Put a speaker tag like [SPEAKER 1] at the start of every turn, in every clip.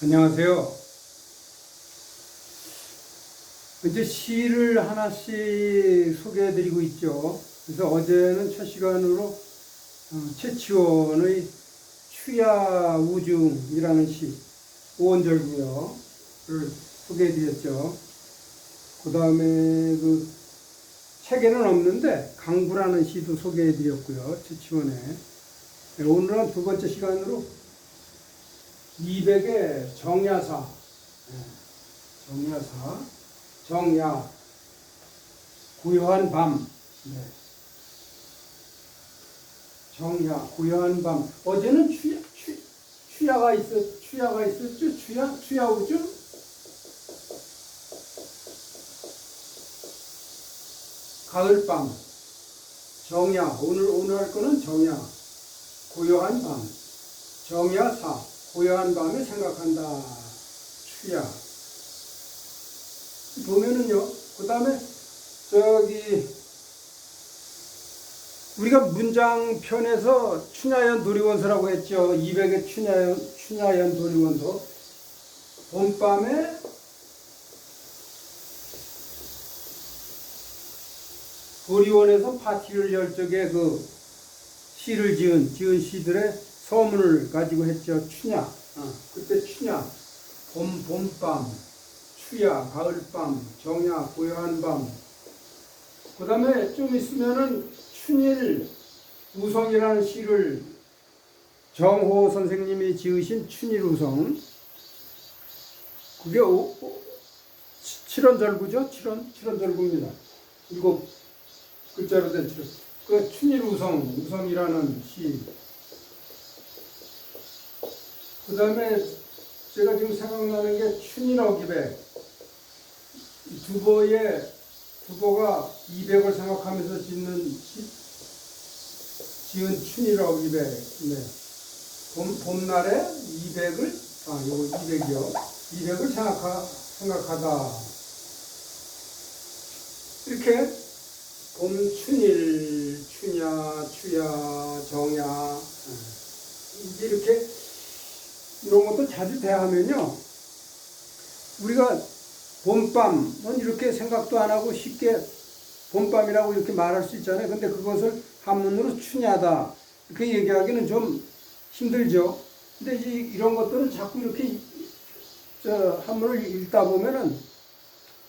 [SPEAKER 1] 안녕하세요. 이제 시를 하나씩 소개해드리고 있죠. 그래서 어제는 첫 시간으로 최치원의 추야우중이라는 시, 오원절구요를 소개해드렸죠. 그 다음에 그 책에는 없는데 강부라는 시도 소개해드렸고요. 최치원의. 오늘은 두 번째 시간으로 200의 정야사, 정야, 고요한 밤, 정야, 고요한 밤. 어제는 추야가 있었죠? 추야우죠? 가을밤, 정야, 오늘 할 거는 정야, 고요한 밤, 정야사, 고요한 밤에 생각한다. 추야. 보면은요, 그 다음에, 우리가 문장편에서 춘야연 도리원서라고 했죠. 200의 춘야연 도리원서. 봄밤에 도리원에서 파티를 열 적에 그 시를 지은 시들의 서문을 가지고 했죠. 추냐. 그때 추냐. 봄밤, 추야, 가을밤, 정야, 고요한 밤. 그 다음에 좀 있으면은 춘일 우성이라는 시를 정호 선생님이 지으신 춘일 우성. 그게 7원절구죠? 7원절구입니다. 7글자로 된 7원. 그 춘일 우성이라는 시. 그 다음에 제가 지금 생각나는 게 춘일어기백. 두보가 200을 생각하면서 지은 춘일어기백. 네. 봄날에 200을, 요거 200이요. 200을 생각하다. 이렇게 봄춘일, 추야, 정야. 이제 이렇게 이런 것도 자주 대하면요. 우리가 봄밤은 이렇게 생각도 안 하고 쉽게 봄밤이라고 이렇게 말할 수 있잖아요. 근데 그것을 한문으로 추냐다. 이렇게 얘기하기는 좀 힘들죠. 근데 이제 이런 것들은 자꾸 이렇게 한문을 읽다 보면은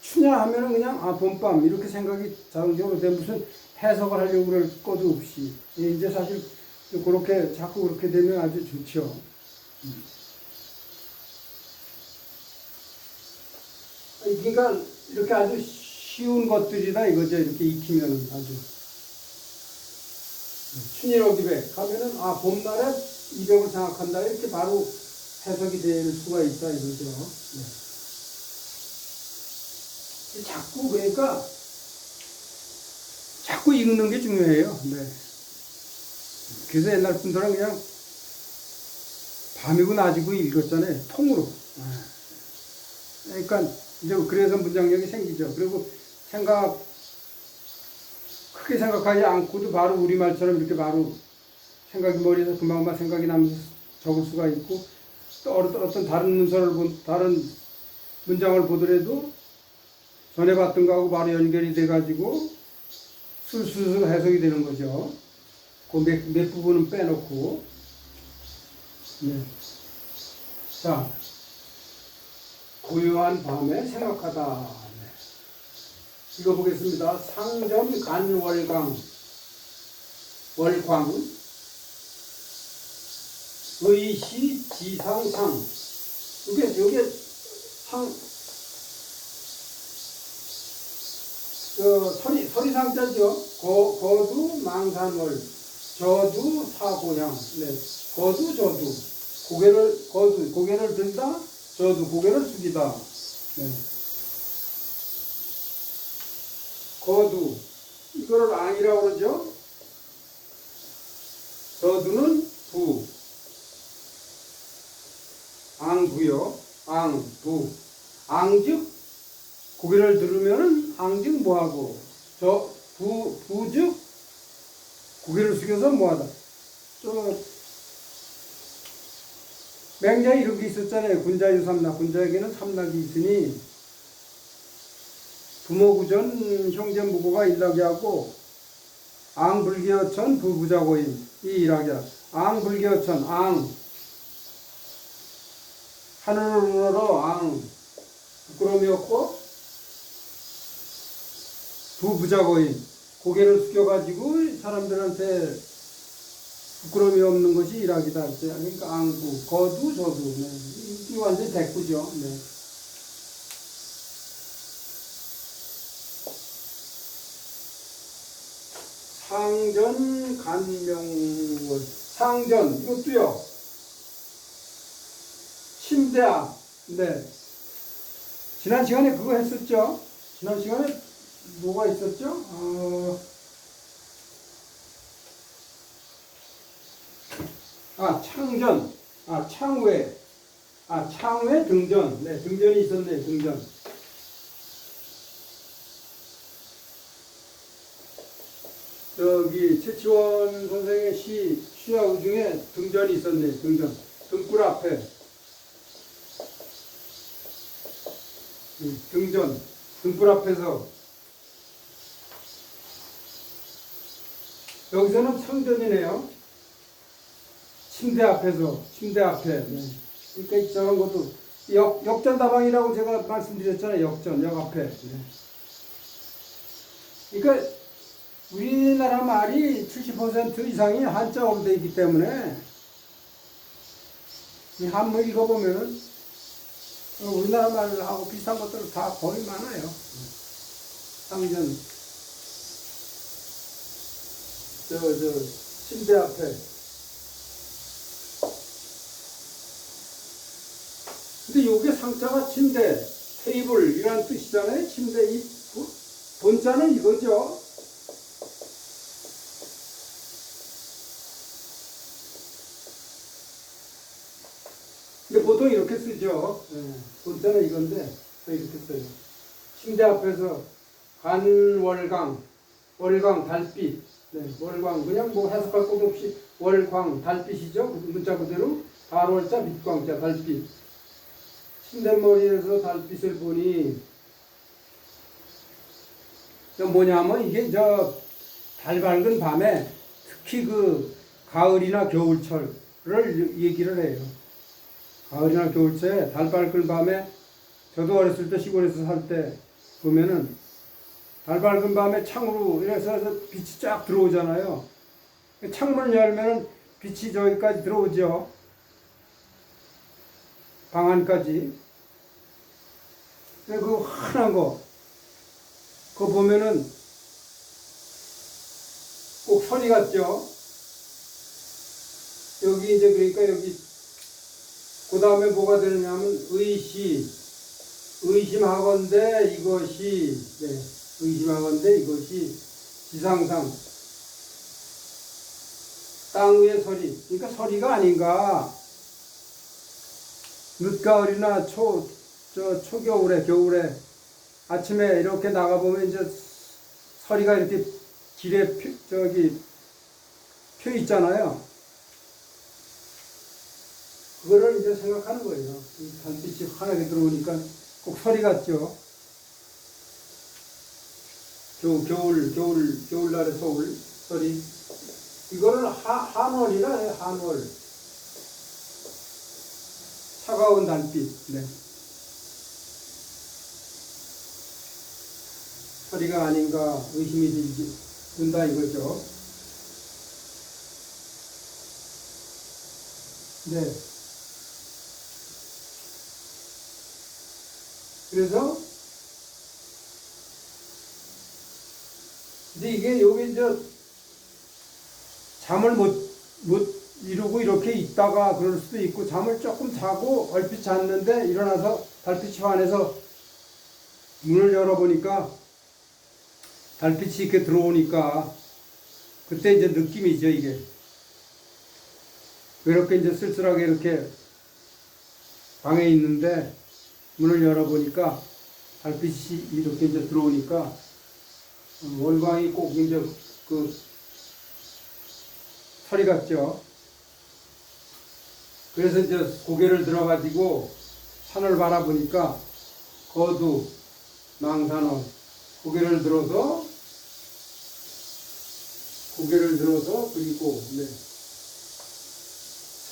[SPEAKER 1] 추냐 하면은 그냥 봄밤 이렇게 생각이 자동적으로 돼. 무슨 해석을 하려고 그럴 것도 없이. 이제 사실 그렇게 자꾸 그렇게 되면 아주 좋죠. 그러니까 이렇게 아주 쉬운 것들이다 이거죠. 이렇게 익히면은 아주. 춘일어기백 하면은 봄날에 200을 생각한다 이렇게 바로 해석이 될 수가 있다 이거죠. 네. 자꾸 읽는 게 중요해요. 네. 그래서 옛날 분들은 그냥 밤이고 낮이고 읽었잖아요. 통으로. 그러니까 이제 그래서 문장력이 생기죠. 그리고 크게 생각하지 않고도 바로 우리말처럼 이렇게 바로 생각이 머리에서 금방금방 생각이 나면서 적을 수가 있고, 또 어떤 다른 문장을 보더라도 전에 봤던 거하고 바로 연결이 돼가지고 술술 해석이 되는 거죠. 그 몇 부분은 빼놓고. 네. 자, 고요한 밤에 생각하다. 네. 읽어보겠습니다. 상점 간월광, 의시 지상상. 요게 서리상자죠. 거두 망산월, 저두 사고향. 네. 저두. 고개를 들다, 저두, 고개를 숙이다. 네. 거두. 이거를 앙이라고 그러죠. 저두는 부. 앙부요. 앙부. 앙즉, 고개를 들으면은 앙즉 뭐하고, 부즉, 고개를 숙여서 뭐하다. 맹자에 이런 게 있었잖아요. 군자유 삼락. 군자에게는 삼락이 있으니 부모구전 형제무고가 일락이 하고 앙불기어천 부부자고인 이 일학이라. 앙불기어천 앙 하늘을 우러러 앙 부끄러움이 없고 부부자고인 고개를 숙여가지고 사람들한테 부끄러움이 없는 것이 일학이다. 그러니까 앙부 거두 저두. 네. 이 완전 대꾸죠. 네. 상전 간명월 상전 이것도요. 침대야. 네. 지난 시간에 그거 했었죠. 지난 시간에 뭐가 있었죠? 창전, 창외, 창외 등전. 네, 등전이 있었네, 등전. 저기 최치원 선생의 시야우 중에 등전이 있었네, 등전. 등불 앞에. 등전, 등불 앞에서. 여기서는 상전이네요. 침대 앞에서, 침대 앞에. 네. 그러니까 저런 것도 역전다방이라고 제가 말씀드렸잖아요. 역전, 역 앞에. 네. 그러니까 우리나라 말이 70% 이상이 한자어로 되어 있기 때문에 이 한문 읽어보면은 우리나라 말하고 비슷한 것들 다 거의 많아요. 상전, 침대 앞에. 근데 요게 상자가 침대, 테이블 이란 뜻이잖아요. 침대 이 본자는 이거죠. 근데 보통 이렇게 쓰죠. 네. 본자는 이건데 이렇게 써요. 침대 앞에서 간월강, 월광 달빛. 네, 월광 그냥 뭐 해석할 것 없이 월광 달빛이죠. 문자 그대로 달월자 밑광자 달빛. 침대머리에서 달빛을 보니 뭐냐면 이게 달 밝은 밤에 특히 그 가을이나 겨울철을 얘기를 해요. 가을이나 겨울철에 달 밝은 밤에 저도 어렸을 때 시골에서 살 때 보면은 달 밝은 밤에 창으로 이래서 빛이 쫙 들어오잖아요. 창문을 열면은 빛이 저기까지 들어오죠. 방 안까지. 그 환한 거, 그거 보면은 꼭 소리 같죠? 여기 이제 그러니까 여기 그 다음에 뭐가 되느냐면 의심하건대 이것이, 네, 의심하건대 이것이 지상상 땅 위의 소리, 그러니까 소리가 아닌가. 늦가을이나 초겨울에, 겨울에 아침에 이렇게 나가보면 이제 소리가 이렇게 길에 펴 있잖아요. 그거를 이제 생각하는 거예요. 이 달빛이 환하게 들어오니까 꼭 소리 같죠. 겨울날의 소리. 이거를 한월이라 해요, 한월. 차가운 달빛. 네. 소리가 아닌가 의심이 든다 이거죠. 네. 그래서 근데 이게 여기 이제 잠을 못 이루고 이렇게 있다가 그럴 수도 있고, 잠을 조금 자고 얼핏 잤는데 일어나서 달빛이 환해서 문을 열어보니까 달빛이 이렇게 들어오니까 그때 이제 느낌이죠. 이게 이렇게 이제 쓸쓸하게 이렇게 방에 있는데 문을 열어보니까 달빛이 이렇게 이제 들어오니까 월광이 꼭 이제 그 소리 같죠. 그래서 이제 고개를 들어가지고 산을 바라보니까 거두, 망산월, 고개를 들어서 그리고 네.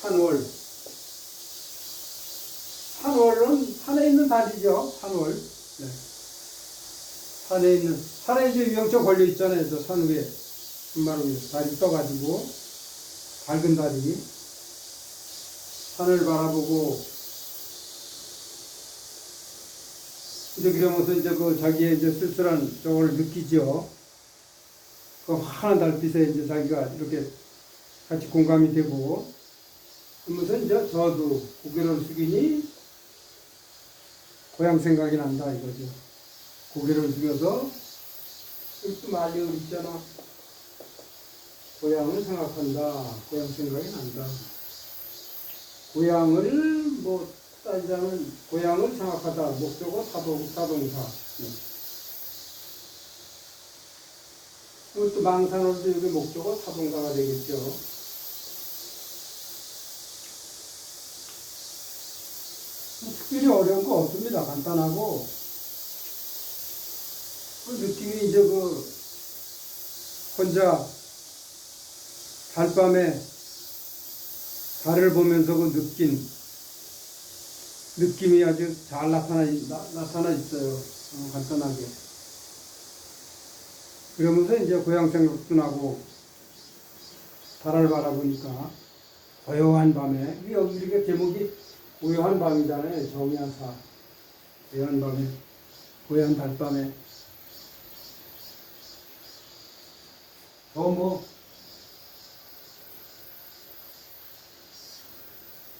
[SPEAKER 1] 산월. 산월은 산에 있는 달이죠. 산월. 네. 산에 이제 유영철 걸려 있잖아요. 저 산 위에. 한마루 위에 달이 떠가지고, 밝은 달이. 산을 바라보고, 이제 그러면서 이제 그 자기의 이제 쓸쓸한 저걸 느끼죠. 그 환한 달빛에 이제 자기가 이렇게 같이 공감이 되고, 그러면서 이제 저도 고개를 숙이니 고향 생각이 난다 이거죠. 고개를 숙여서 또 말려 있잖아. 고향을 생각한다. 고향 생각이 난다. 고향을 뭐 따지자면 고향을 생각하다. 목적어 타동사. 그리고 또 망산월도 여기 목적어 타동사가 되겠죠. 특별히 어려운 거 없습니다. 간단하고. 그 느낌이 이제 혼자 달밤에 달을 보면서 느낌이 아주 잘 나타나 있어요. 간단하게. 그러면서 이제 고향 생각도 나고, 달을 바라보니까, 고요한 밤에, 여기 이렇게 제목이 고요한 밤이잖아요. 정야사. 고요한 밤에, 고요한 달밤에.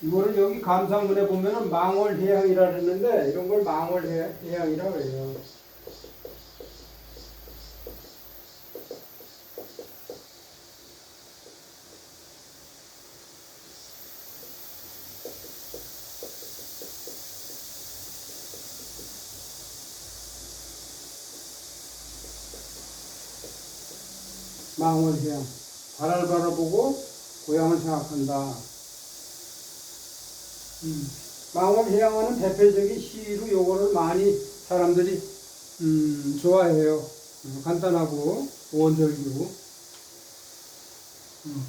[SPEAKER 1] 이거를 여기 감상문에 보면은 망월해양이라 그랬는데, 이런 걸 망월해양이라고 해요. 망월해양. 달을 바라보고 고향을 생각한다. 망월해양은 대표적인 시로 요거를 많이 사람들이 좋아해요. 간단하고 원절규.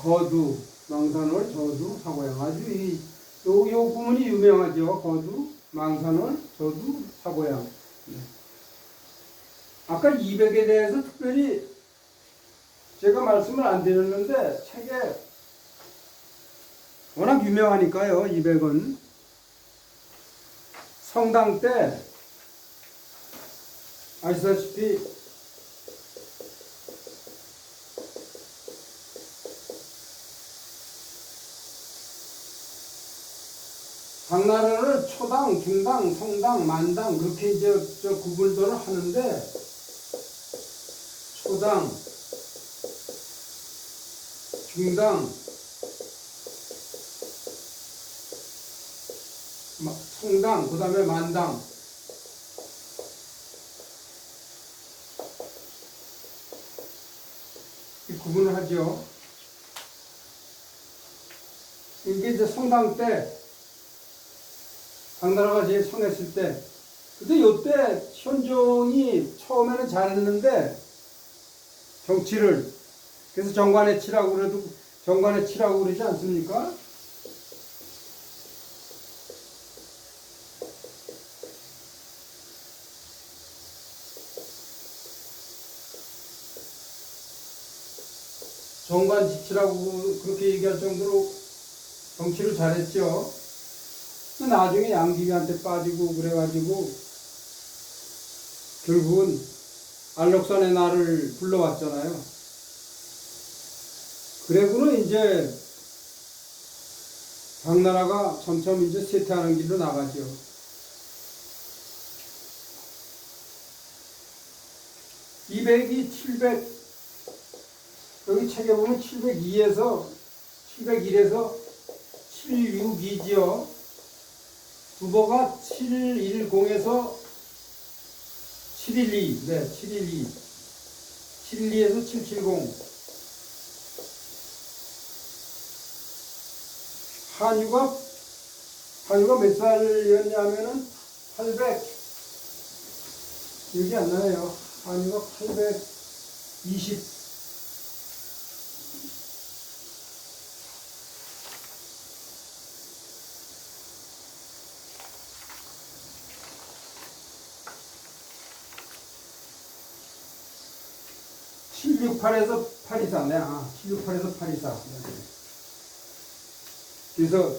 [SPEAKER 1] 거두, 망산월, 저두, 사고양. 아주 요 부분이 유명하죠. 거두, 망산월, 저두, 사고양. 아까 200에 대해서 특별히 제가 말씀을 안 드렸는데 책에 워낙 유명하니까요. 200은 성당 때 아시다시피 당나라를 초당, 중당, 성당, 만당 그렇게 이제 구분들을 하는데 초당, 중당, 성당, 그 다음에 만당. 이 구분을 하죠. 이게 이제 성당 때, 당나라가 제일 성했을 때, 근데 요때 현종이 처음에는 잘했는데, 정치를, 그래서 정관에 치라고 그러지 않습니까? 정관 지치라고 그렇게 얘기할 정도로 정치를 잘했죠. 나중에 양귀비한테 빠지고 그래가지고 결국은 안록산의 날을 불러왔잖아요. 그래고는 이제 당나라가 점점 이제 쇠퇴하는 길로 나가죠. (200이) 700 여기 책에 보면 702에서 701에서 762지요. 두보가 710에서 712, 네, 712. 712에서 770. 한유가 한유가 몇 살이었냐면은 800, 기억이 안 나네요. 한유가 820, (768에서 824) 네, 768에서 824. 그래서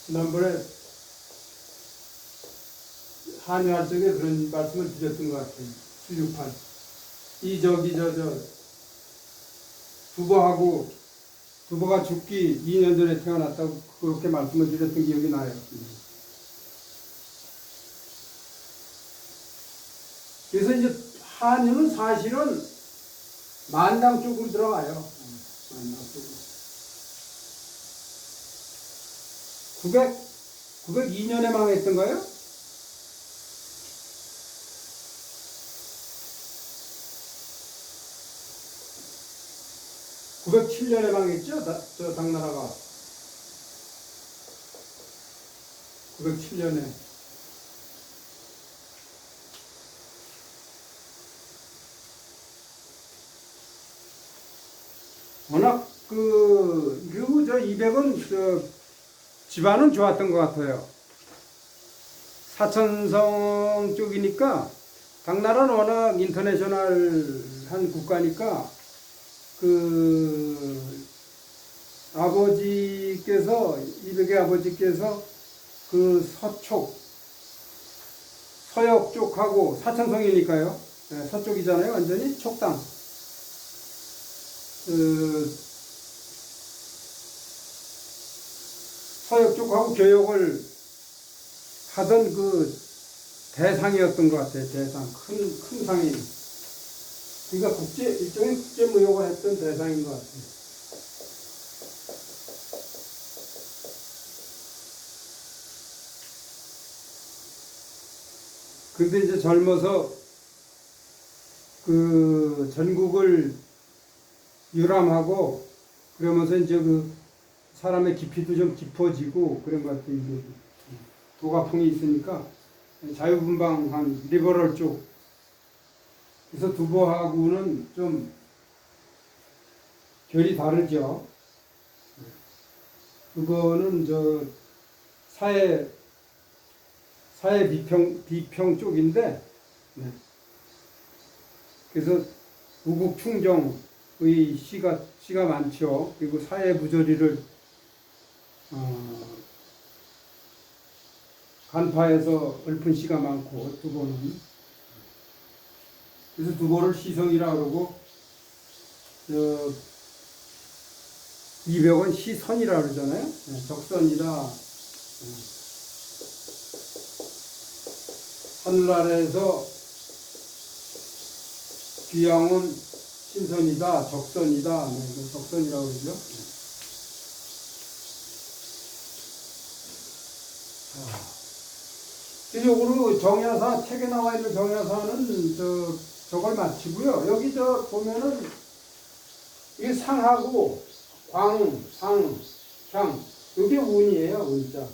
[SPEAKER 1] 지난번에 한유할 적에 그런 말씀을 드렸던 것 같아요. 768. 두보가 죽기 2년 전에 태어났다고 그렇게 말씀을 드렸던 기억이 나요. 그래서 이제 한유는 사실은 만당 쪽으로 들어가요. 만당 쪽으로. 902년에 망했던 거예요? (907년에) 망했죠? 저 당나라가 907년에. 워낙 저 이백은 집안은 좋았던 것 같아요. 사천성 쪽이니까 당나라는 워낙 인터내셔널한 국가니까 이백의 아버지께서 서역 쪽하고 사천성이니까요. 네, 서쪽이잖아요. 완전히 촉당. 서역 쪽하고 교역을 하던 대상이었던 것 같아요. 대상. 큰 상이. 그러니까 일종의 국제무역을 했던 대상인 것 같아요. 근데 이제 젊어서 전국을 유람하고 그러면서 이제 사람의 깊이도 좀 깊어지고 그런 것 같아요. 이제 도가풍이 있으니까 자유분방한 리버럴 쪽. 그래서 두보하고는 좀 결이 다르죠. 두보는 사회 비평 쪽인데, 네. 그래서 우국충정의 시가 많죠. 그리고 사회 부조리를 간파해서 읊은 시가 많고, 두보는. 그래서 두보를 시성이라 그러고, 이백은 시선이라 그러잖아요. 네, 적선이다. 하늘나라에서 귀양은 신선이다, 적선이다. 네, 적선이라고 그러죠. 기본적으로 정야사, 책에 나와 있는 정야사는 저걸 마치고요. 여기 보면은 이게 상하고 광, 상, 향, 이게 운이에요, 운자.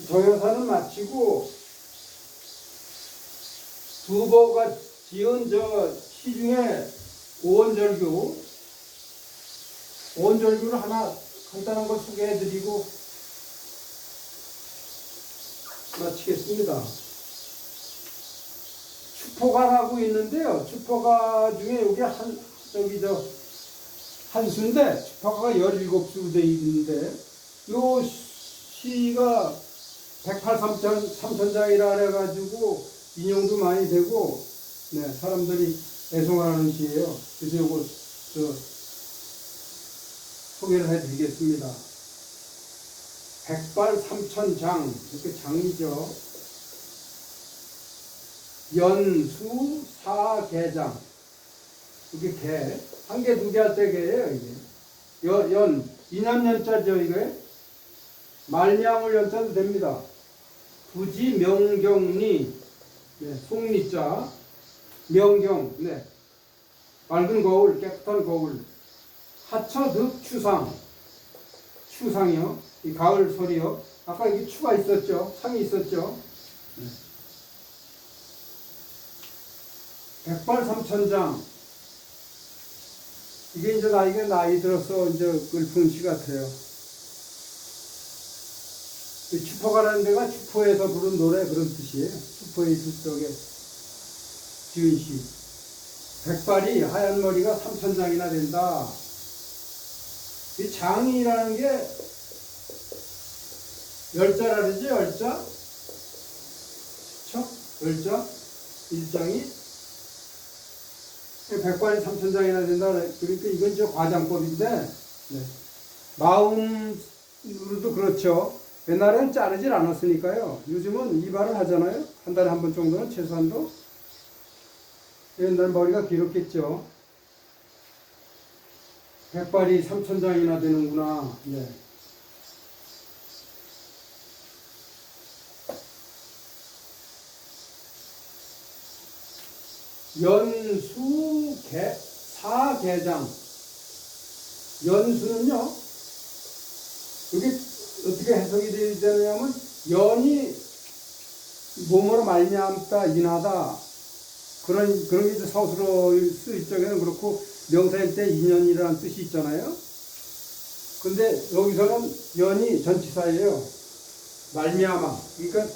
[SPEAKER 1] 정야사는 마치고 두보가 지은 시 중에 오원절규를 하나 간단한 걸 소개해드리고 마치겠습니다. 추포가라고 있는데요. 추포가 중에 여기 한수인데 추포가가 17수 되어 있는데 요 시가 108삼천장이라 해가지고 인용도 많이 되고, 네, 사람들이 애송하는 시예요. 그래서 요거 소개를 해드리겠습니다. 백발삼천장, 이렇게 장이죠. 연수사개장, 이게 개, 한 개, 두 개 할 때 개예요, 이게. 인연연자죠, 이게. 말량을 연자도 됩니다. 부지 명경리, 네, 송리자, 명경, 네. 맑은 거울, 깨끗한 거울. 하처 득 추상. 추상이요. 이 가을 소리요. 아까 이게 추가 있었죠. 상이 있었죠. 백발삼천장. 이게 이제 나이 들어서 이제 읊은 시 같아요. 추포가라는 데가 추포에서 부른 노래 그런 뜻이에요. 추포의 숲속에 지은 시. 백발이 하얀 머리가 삼천장이나 된다. 이 장이라는 게 열자라 그러지, 열자? 그쵸? 열자? 일장이? 백발이 삼천장이나 된다. 그러니까 이건 저 과장법인데, 네. 마음으로도 그렇죠. 옛날에는 자르질 않았으니까요. 요즘은 이발을 하잖아요. 한 달에 한 번 정도는 최소한도. 옛날 머리가 길었겠죠. 백발이 삼천장이나 되는구나. 네. 사계장. 연수는요, 이게 어떻게 해석이 되냐면, 연이 몸으로 말미암다, 인하다, 그런 게 이제 서술어 쓰일 적에는 그렇고, 명사일 때 인연이라는 뜻이 있잖아요. 근데 여기서는 연이 전치사예요. 말미암아. 그러니까,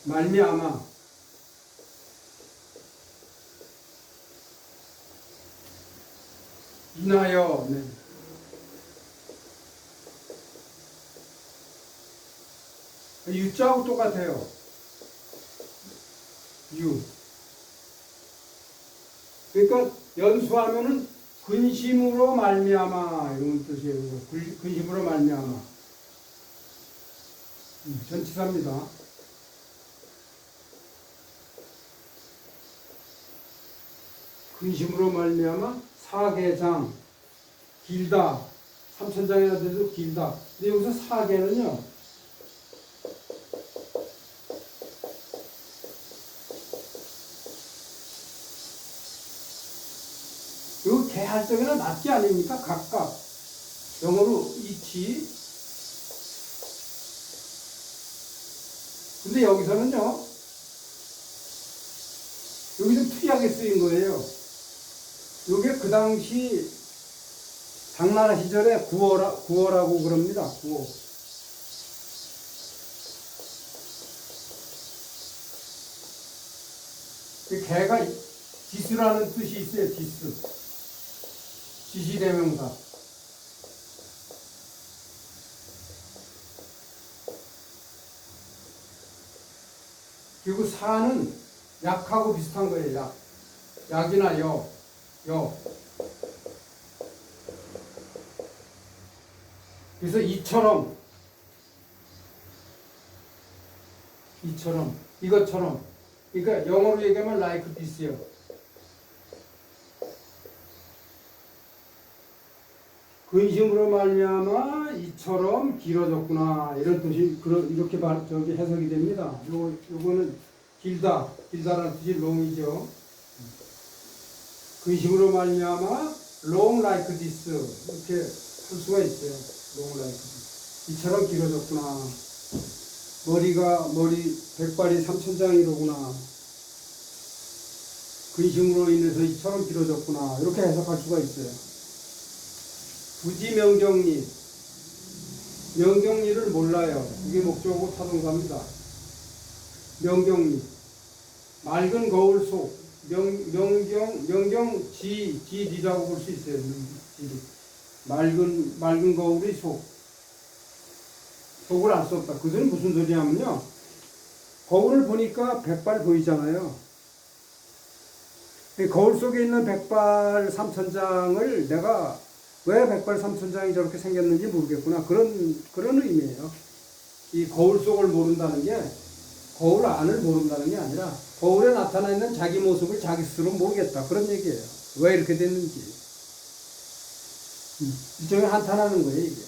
[SPEAKER 1] 말미암아. 인하여. 네. 유자하고 똑같아요. 유. 그러니까 연수하면은 근심으로 말미암아 이런 뜻이에요. 근심으로 말미암아. 전치사입니다. 근심으로 말미암아 사계장. 길다. 삼천장이나 돼도 길다. 근데 여기서 사계는요, 요 개할 적에는 낫지 아닙니까? 각각. 영어로 이치. 근데 여기서는요, 여기 좀 특이하게 쓰인 거예요. 요게 그 당시 당나라 시절에 구어라고 그럽니다. 구어. 그 개가 지수라는 뜻이 있어요. 지수. 지시대명사. 그리고 사는 약하고 비슷한 거예요. 약. 약이나 여. 그래서 이처럼, 이것처럼. 그러니까 영어로 얘기하면 like this요. 근심으로 말미암아 이처럼 길어졌구나 이런 뜻이 이렇게 해석이 됩니다. 요거는 길다라는 뜻이 long이죠. 근심으로 말미암아 long like this 이렇게 할 수가 있어요. long like this. 이처럼 길어졌구나. 백발이 삼천장이로구나. 근심으로 인해서 이처럼 길어졌구나. 이렇게 해석할 수가 있어요. 부지명경리. 명경리를 몰라요. 이게 목적어고 타동사입니다. 명경리. 맑은 거울 속. 명경 지리라고 볼 수 있어요. 맑은 거울의 속. 속을 알 수 없다. 그것은 무슨 소리냐면요. 거울을 보니까 백발 보이잖아요. 거울 속에 있는 백발 삼천장을 내가 왜 백발 삼천장이 저렇게 생겼는지 모르겠구나. 그런 의미예요. 이 거울 속을 모른다는 게 거울 안을 모른다는 게 아니라 거울에 나타나 있는 자기 모습을 자기 스스로 모르겠다. 그런 얘기예요. 왜 이렇게 됐는지. 일종의 한탄하는 거예요, 이게.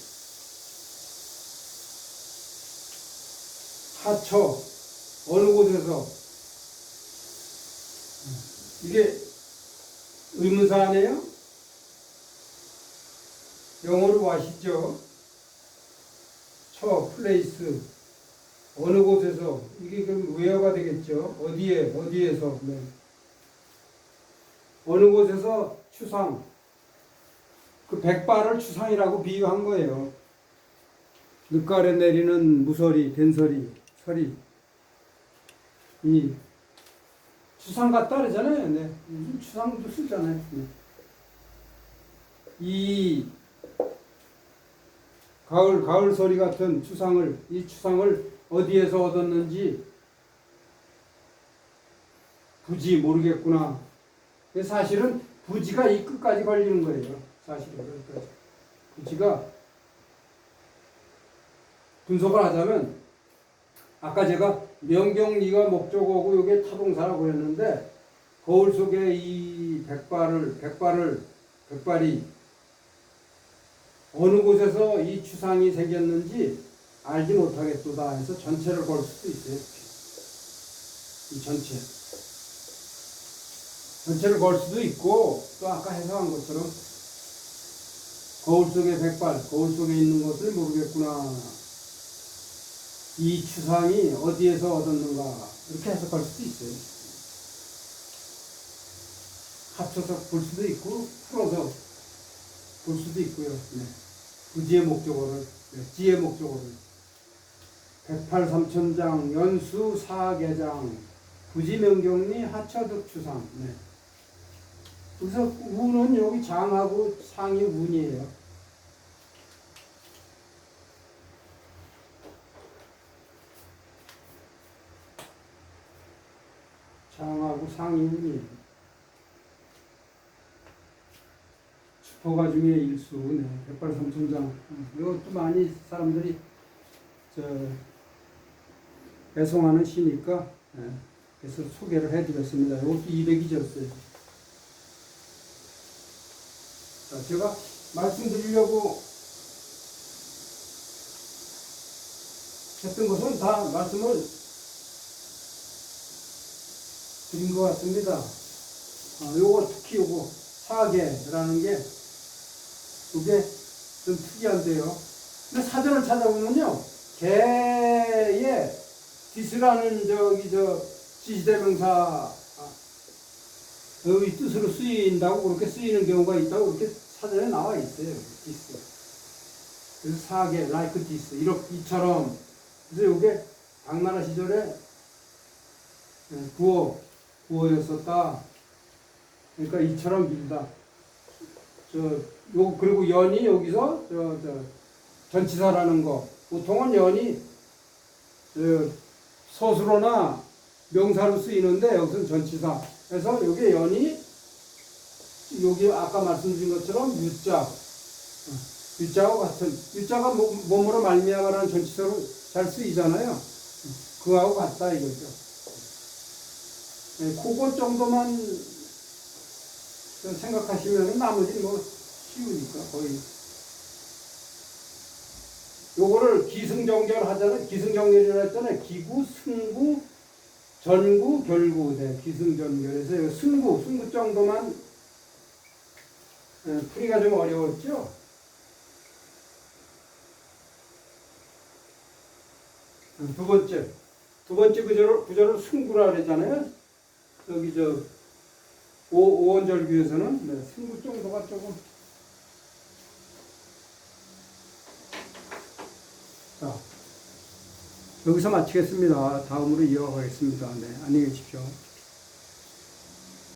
[SPEAKER 1] 하처, 어느 곳에서. 이게 의문사 아니에요? 영어로 아시죠? 처, 플레이스, 어느 곳에서. 이게 그럼 where가 되겠죠? 어디에, 어디에서. 네. 어느 곳에서 추상. 그 백발을 추상이라고 비유한 거예요. 늦가을에 내리는 무서리, 된서리, 서리. 이 추상 같다 그러잖아요. 네. 요즘 추상도 쓰잖아요. 네. 이 가을 소리 같은 추상을, 이 추상을 어디에서 얻었는지 부지 모르겠구나. 사실은 부지가 이 끝까지 걸리는 거예요. 사실은 여기까지. 부지가 분석을 하자면 아까 제가 명경리가 목적어고 이게 타동사라고 했는데 거울 속에 이 백발이 어느 곳에서 이 추상이 생겼는지 알지 못하겠도다 해서 전체를 걸 수도 있어요. 이 전체를 걸 수도 있고 또 아까 해석한 것처럼 거울 속에 백발, 거울 속에 있는 것을 모르겠구나. 이 추상이 어디에서 얻었는가 이렇게 해석할 수도 있어요. 합쳐서 볼 수도 있고 풀어서 볼 수도 있고요. 네. 부지의 목적어를, 네. 지의 목적어를 108삼천장 연수 사계장 부지명경리 하처득 추상. 네. 그래서 운은 여기 장하고 상이 운이에요. 장하고 상이 운이에요. 주포가 중에 일수, 네. 108삼천장. 이것도 많이 사람들이 애송하는 시니까, 네. 그래서 소개를 해드렸습니다. 이것도 200이졌어요. 자, 제가 말씀드리려고 했던 것은 다 말씀을 드린 것 같습니다. 요거 특히 요거 사계라는 게 이게 좀 특이한데요. 근데 사전을 찾아보면요, 개의 디스라는 지시대명사 의 뜻으로 쓰인다고 그렇게 쓰이는 경우가 있다고 그렇게 사전에 나와 있어요. 디스. 그래서 사계, like this 이처럼. 그래서 이게 당나라 시절에 구어였었다. 그러니까 이처럼 밀다. 그리고 연이 여기서 전치사라는 거. 보통은 연이 서술어나 명사로 쓰이는데 여기서는 전치사. 그래서 여기 연이 여기 아까 말씀드린 것처럼 유자와 같은 유자가 몸으로 말미암아라는 전치사로 잘 쓰이잖아요. 그하고 같다 이거죠. 네, 그것 정도만 생각하시면 나머지는 뭐 쉬우니까 거의. 요거를 기승전결 하잖아요. 기승전결이라고 했잖아요. 기구, 승구, 전구, 결구. 네, 기승전결에서 승구 정도만 풀이가 좀 어려웠죠. 두 번째 구조를 승구라 그랬잖아요. 여기 오원절규에서는 네, 승구 정도가 조금. 자, 여기서 마치겠습니다. 다음으로 이어가겠습니다. 네, 안녕히 계십시오.